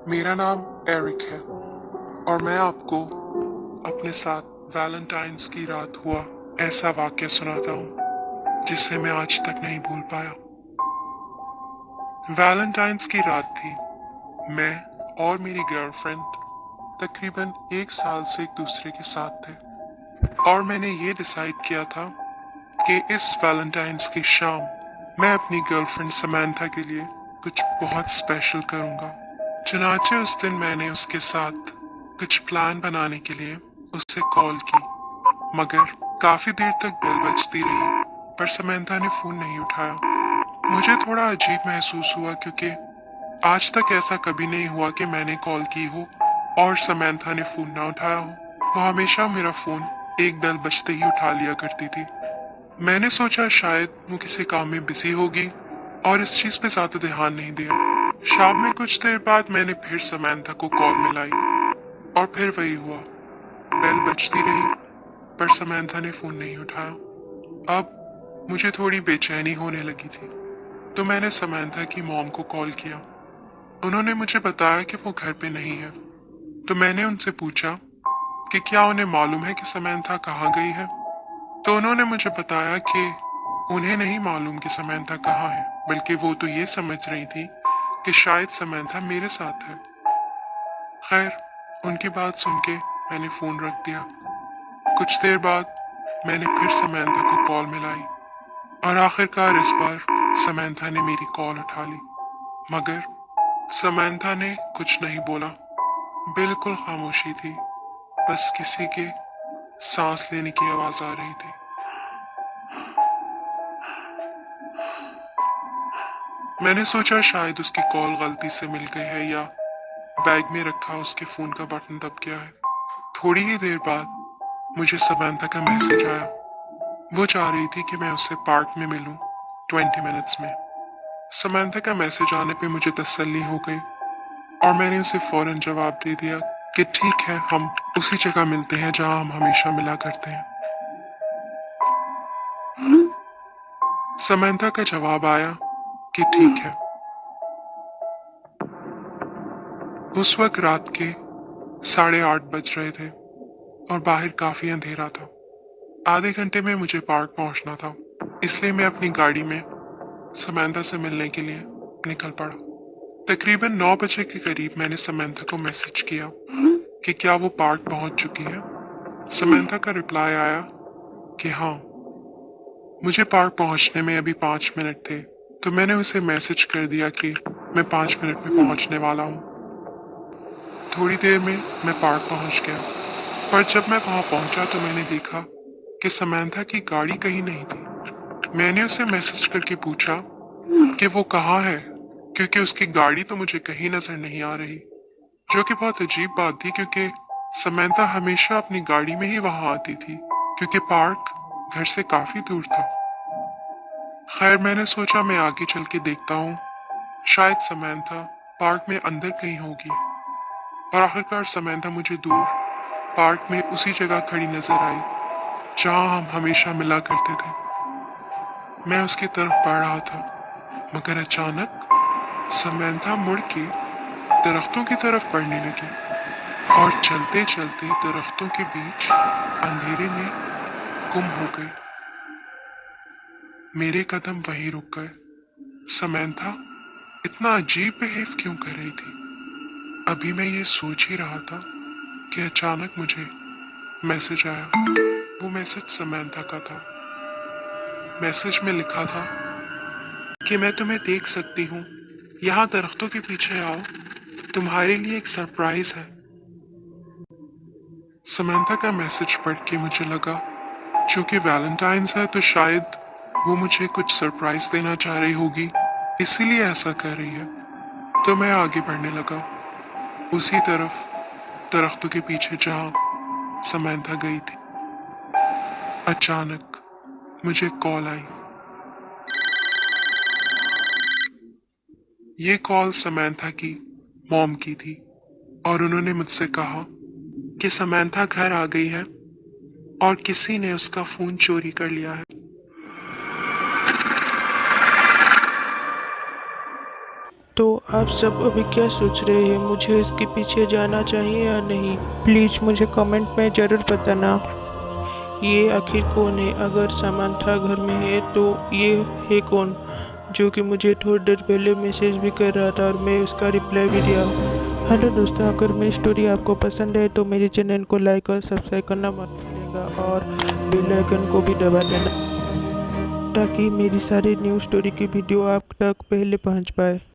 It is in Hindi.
मेरा नाम एरिक है और मैं आपको अपने साथ वैलेंटाइंस की रात हुआ ऐसा वाक्य सुनाता हूँ जिसे मैं आज तक नहीं भूल पाया। वैलेंटाइंस की रात थी। मैं और मेरी गर्लफ्रेंड तकरीबन 1 साल से एक दूसरे के साथ थे और मैंने ये डिसाइड किया था कि इस वैलेंटाइंस की शाम मैं अपनी गर्लफ्रेंड समैंथा के लिए कुछ बहुत स्पेशल करूंगा। चुनाचे उस दिन मैंने उसके साथ कुछ प्लान बनाने के लिए उसे कॉल की, मगर काफी देर तक बेल बजती रही पर समैंथा ने फोन नहीं उठाया। मुझे थोड़ा अजीब महसूस हुआ क्योंकि आज तक ऐसा कभी नहीं हुआ कि मैंने कॉल की हो और समैंथा ने फोन ना उठाया हो। वो हमेशा मेरा फोन एक बेल बजते ही उठा लिया करती थी। मैंने सोचा शायद वो किसी काम में बिजी होगी और इस चीज पे ज्यादा ध्यान नहीं दिया। शाम में कुछ देर बाद मैंने फिर समैंथा को कॉल मिलाई और फिर वही हुआ, बेल बजती रही पर समैंथा ने फोन नहीं उठाया। अब मुझे थोड़ी बेचैनी होने लगी थी तो मैंने समैंथा की मॉम को कॉल किया। उन्होंने मुझे बताया कि वो घर पे नहीं है। तो मैंने उनसे पूछा कि क्या उन्हें मालूम है कि समैंथा कहाँ गई है। तो उन्होंने मुझे बताया कि उन्हें नहीं मालूम कि समैंथा कहाँ है, बल्कि वो तो ये समझ रही थी कि शायद समैंथा मेरे साथ है। खैर, उनकी बात सुन के मैंने फोन रख दिया। कुछ देर बाद मैंने फिर समैंथा को कॉल मिलाई और आखिरकार इस बार समैंथा ने मेरी कॉल उठा ली, मगर समैंथा ने कुछ नहीं बोला। बिल्कुल खामोशी थी, बस किसी के सांस लेने की आवाज आ रही थी। मैंने सोचा शायद उसकी कॉल गलती से मिल गई है या बैग में रखा उसके फोन का बटन दब गया है। थोड़ी ही देर बाद मुझे समंथा का मैसेज आया। वो चाह रही थी कि मैं उससे पार्क में मिलूं 20 मिनट्स में। समंथा का मैसेज आने पे मुझे तसल्ली हो गई और मैंने उसे फौरन जवाब दे दिया कि ठीक है, हम उसी जगह मिलते हैं जहां हम हमेशा मिला करते हैं। समंथा का जवाब आया कि ठीक है। उस वक्त रात के 8:30 बज रहे थे और बाहर काफी अंधेरा था। आधे घंटे में मुझे पार्क पहुंचना था, इसलिए मैं अपनी गाड़ी में समंथा से मिलने के लिए निकल पड़ा। तकरीबन 9 बजे के करीब मैंने समंथा को मैसेज किया कि क्या वो पार्क पहुंच चुकी है। समंथा का रिप्लाई आया कि हाँ, मुझे पार्क पहुंचने में अभी 5 मिनट थे। तो मैंने उसे मैसेज कर दिया कि मैं 5 मिनट में पहुंचने वाला हूँ। थोड़ी देर में मैं पार्क पहुंच गया, पर जब मैं वहां पहुंचा तो मैंने देखा कि समंथा की गाड़ी कहीं नहीं थी। मैंने उसे मैसेज करके पूछा कि वो कहाँ है, क्योंकि उसकी गाड़ी तो मुझे कहीं नजर नहीं आ रही, जो कि बहुत अजीब बात थी क्योंकि समंथा हमेशा अपनी गाड़ी में ही वहां आती थी, क्योंकि पार्क घर से काफी दूर था। खैर, मैंने सोचा मैं आगे चल के देखता हूँ, शायद समंथा पार्क में अंदर कहीं होगी। और आखिरकार समंथा मुझे दूर पार्क में उसी जगह खड़ी नजर आई जहां हम हमेशा मिला करते थे। मैं उसकी तरफ बढ़ रहा था, मगर अचानक समंथा मुड़ के दरख्तों की तरफ बढ़ने लगी और चलते चलते दरख्तों के बीच अंधेरे में गुम हो गई। मेरे कदम वहीं रुक गए। समंथा इतना अजीब बिहेव क्यों कर रही थी? अभी मैं ये सोच ही रहा था कि अचानक मुझे मैसेज आया। वो मैसेज समंथा का था। मैसेज में लिखा था कि मैं तुम्हें देख सकती हूँ, यहाँ दरख्तों के पीछे आओ, तुम्हारे लिए एक सरप्राइज है। समंथा का मैसेज पढ़ के मुझे लगा क्योंकि वैलेंटाइंस है तो शायद वो मुझे कुछ सरप्राइज देना चाह रही होगी, इसीलिए ऐसा कर रही है। तो मैं आगे बढ़ने लगा, उसी तरफ दरख्तों के पीछे जहां समंथा गई थी। अचानक मुझे कॉल आई। ये कॉल समंथा की मॉम की थी और उन्होंने मुझसे कहा कि समंथा घर आ गई है और किसी ने उसका फोन चोरी कर लिया है। तो आप सब अभी क्या सोच रहे हैं, मुझे इसके पीछे जाना चाहिए या नहीं? प्लीज़ मुझे कमेंट में ज़रूर बताना। ये आखिर कौन है? अगर सामान्था घर में है तो ये है कौन जो कि मुझे थोड़ी देर पहले मैसेज भी कर रहा था और मैं उसका रिप्लाई भी दिया। हेलो दोस्तों, अगर मेरी स्टोरी आपको पसंद है तो मेरे चैनल को लाइक और सब्सक्राइब करना मत भूलिएगा और बेल आइकन को भी दबा देना ताकि मेरी सारी न्यू स्टोरी की वीडियो आप तक पहले पहुंच पाए।